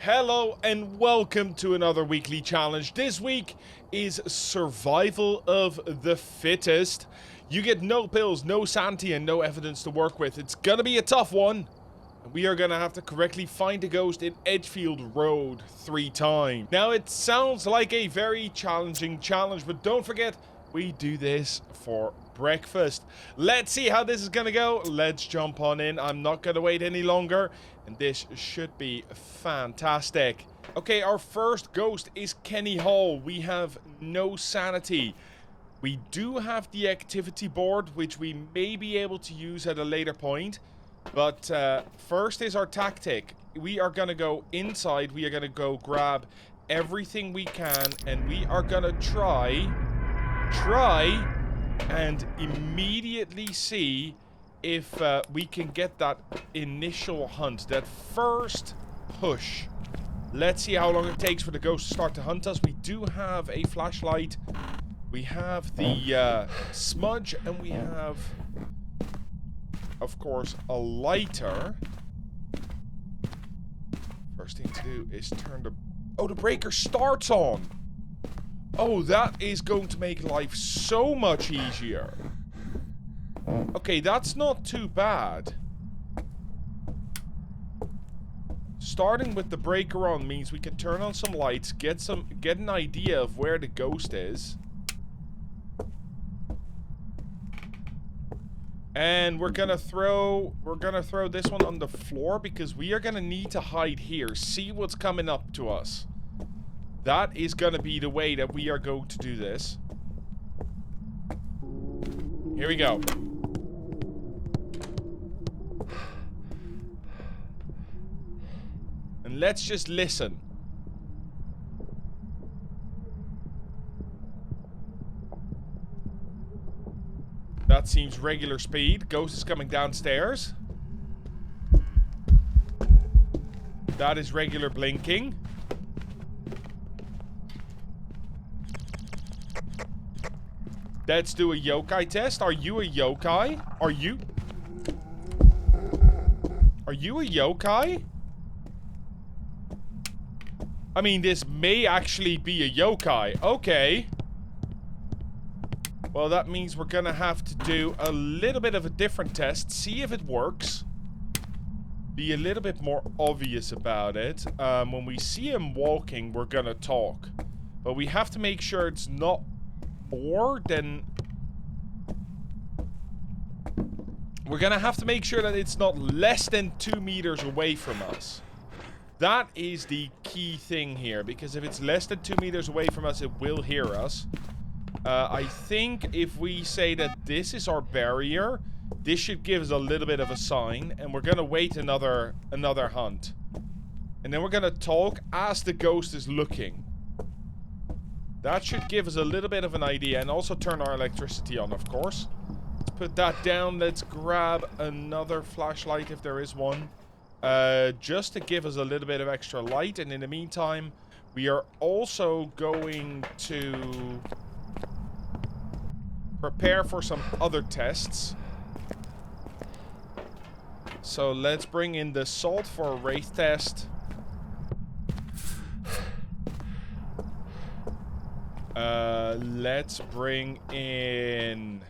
Hello and welcome to another weekly challenge. This week is survival of the fittest. You get no pills, no sanity, and no evidence to work with. It's gonna be a tough one. We are gonna have to correctly find a ghost in Edgefield Road 3 times. Now it sounds like a very challenging challenge, but don't forget, we do this for breakfast. Let's see how this is gonna go. Let's jump on in. I'm not gonna wait any longer, and this should be fantastic. Okay, our first ghost is Kenny Hall. We have no sanity. We do have the activity board, which we may be able to use at a later point. But first is our tactic. We are gonna go inside. We are gonna go grab everything we can, and we are gonna try and immediately see if we can get that initial hunt, that first push. Let's see how long it takes for the ghost to start to hunt us. We do have a flashlight. We have the smudge, and we have, of course, a lighter. First thing to do is turn the... Oh, the breaker starts on! Oh, that is going to make life so much easier. Okay, that's not too bad. Starting with the breaker on means we can turn on some lights, get an idea of where the ghost is. And we're gonna throw this one on the floor because we are gonna need to hide here, see what's coming up to us. That is gonna be the way that we are going to do this. Here we go. And let's just listen. That seems regular speed. Ghost is coming downstairs. That is regular blinking. Let's do a yokai test. Are you a yokai? Are you a yokai? I mean, this may actually be a yokai. Okay. Well, that means we're gonna have to do a little bit of a different test. See if it works. Be a little bit more obvious about it. When we see him walking, we're gonna talk. But we have to make sure it's not more than... We're gonna have to make sure that it's not less than 2 meters away from us. That is the key thing here, because if it's less than 2 meters away from us, it will hear us. I think if we say that this is our barrier, this should give us a little bit of a sign, and we're gonna wait another hunt. And then we're gonna talk as the ghost is looking. That should give us a little bit of an idea, and also turn our electricity on, of course. Let's put that down. Let's grab another flashlight if there is one. Just to give us a little bit of extra light. And in the meantime, we are also going to prepare for some other tests. So let's bring in the salt for a wraith test. Let's bring in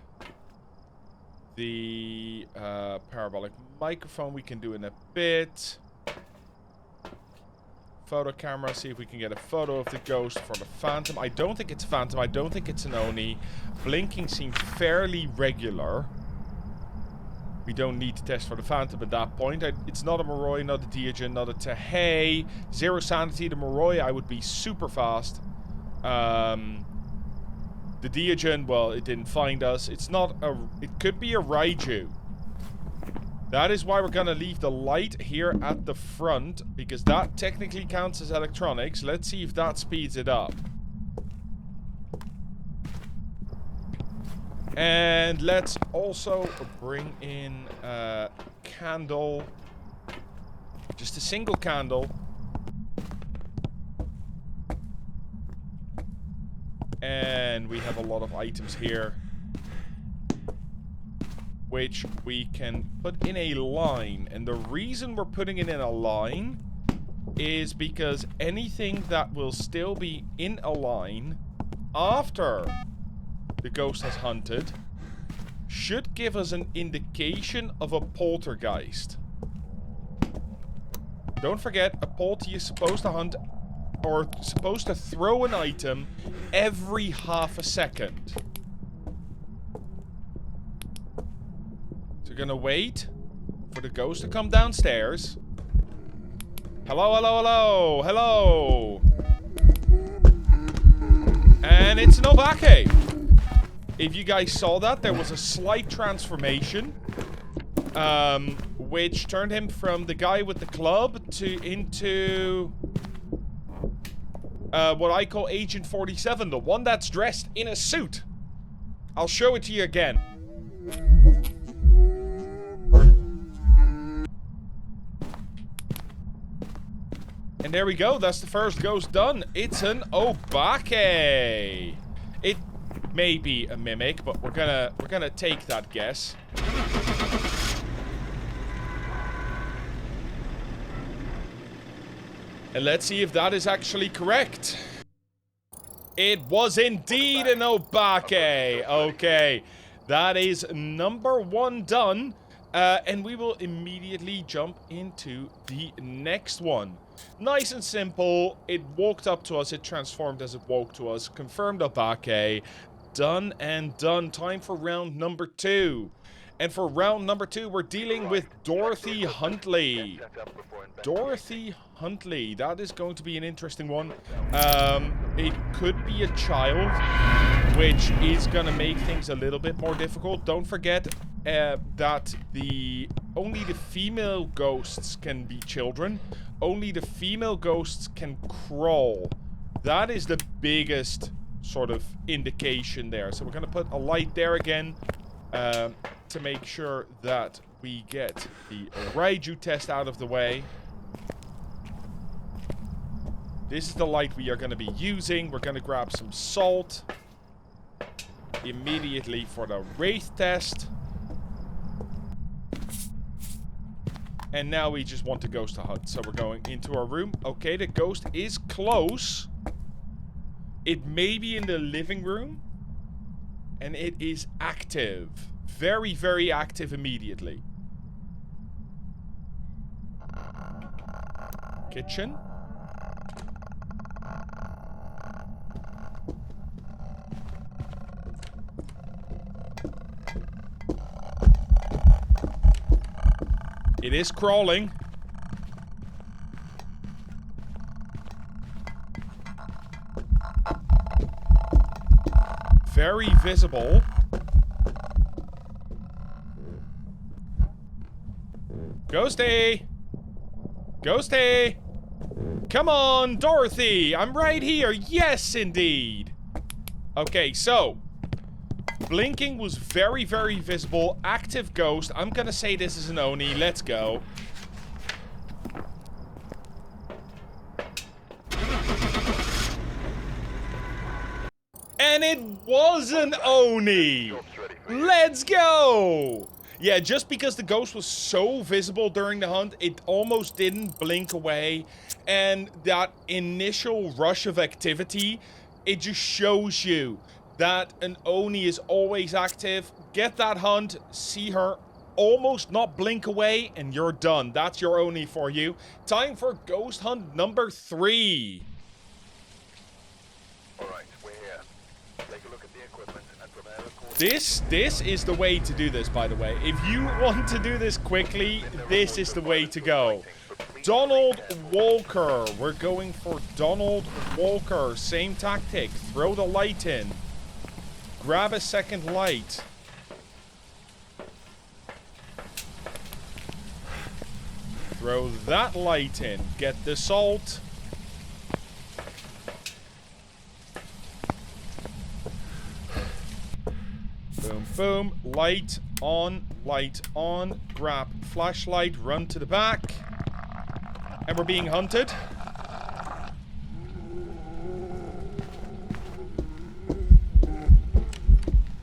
the parabolic microphone. We can do in a bit. Photo camera, see if we can get a photo of the ghost for the phantom. I don't think it's phantom. I don't think it's an Oni. Blinking seems fairly regular. We don't need to test for the phantom at that point. It's not a Moroi, not a Diogen, not a Tehei. 0 sanity. The Moroi, I would be super fast. The Diogen, well, it didn't find us. It's not a... It could be a Raiju. That is why we're gonna leave the light here at the front, because that technically counts as electronics. Let's see if that speeds it up. And let's also bring in a candle. Just a single candle. And we have a lot of items here, which we can put in a line. And the reason we're putting it in a line is because anything that will still be in a line after the ghost has hunted should give us an indication of a poltergeist. Don't forget, a polty is supposed to hunt or supposed to throw an item every half a second. So we're gonna wait for the ghost to come downstairs. Hello, hello, hello, hello. And it's an Obake. If you guys saw that, there was a slight transformation, which turned him from the guy with the club into what I call Agent 47, the one that's dressed in a suit. I'll show it to you again. And there we go, that's the first ghost done. It's an Obake. It may be a mimic, but we're gonna take that guess. And let's see if that is actually correct. It was indeed an Obake. Okay, that is number 1 done. And we will immediately jump into the next one. Nice and simple. It walked up to us. It transformed as it woke to us. Confirmed Obake. Done and done. Time for round number 2. And for round number 2, we're dealing with Dorothy Huntley. Dorothy Huntley. That is going to be an interesting one. It could be a child, which is going to make things a little bit more difficult. Don't forget that only the female ghosts can be children. Only the female ghosts can crawl. That is the biggest sort of indication there. So we're going to put a light there again to make sure that we get the Raiju test out of the way. This is the light we are going to be using. We're going to grab some salt immediately for the Wraith test. And now we just want the ghost to hunt. So we're going into our room. Okay, the ghost is close. It may be in the living room. And it is active. Very, very active immediately. Kitchen. It is crawling. Very visible. Ghosty! Ghosty! Come on, Dorothy! I'm right here! Yes, indeed! Okay, so blinking was very, very visible. Active ghost. I'm gonna say this is an Oni. Let's go. And it was an Oni! Let's go! Yeah, just because the ghost was so visible during the hunt, it almost didn't blink away. And that initial rush of activity, it just shows you that an Oni is always active. Get that hunt, see her almost not blink away, and you're done. That's your Oni for you. Time for ghost hunt number 3. Alright, we're here. Take a look at the equipment and prepare a course. This is the way to do this, by the way. If you want to do this quickly, this is the way to go. Donald Walker. We're going for Donald Walker. Same tactic. Throw the light in. Grab a second light. Throw that light in. Get the salt. Boom, boom. Light on, light on. Grab flashlight, run to the back. And we're being hunted.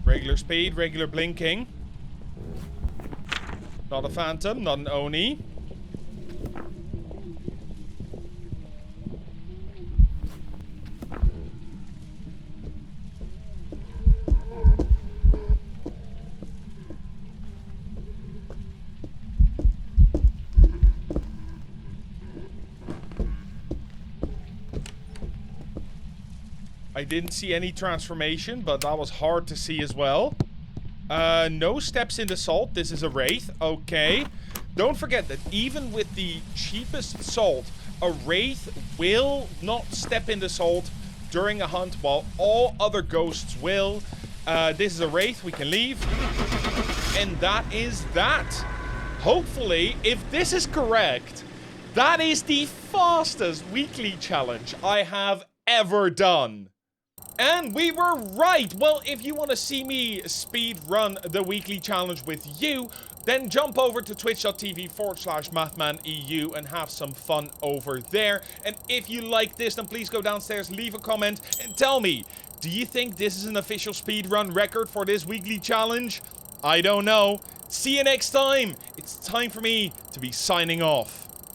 Regular speed, regular blinking. Not a phantom, not an Oni. I didn't see any transformation, but that was hard to see as well. No steps into salt. This is a wraith. Okay. Don't forget that even with the cheapest salt, a wraith will not step into salt during a hunt, while all other ghosts will. This is a wraith. We can leave. And that is that. Hopefully, if this is correct, that is the fastest weekly challenge I have ever done. And we were right! Well, if you want to see me speed run the weekly challenge with you, then jump over to twitch.tv/mathmaneu and have some fun over there. And if you like this, then please go downstairs, leave a comment, and tell me, do you think this is an official speedrun record for this weekly challenge? I don't know. See you next time! It's time for me to be signing off.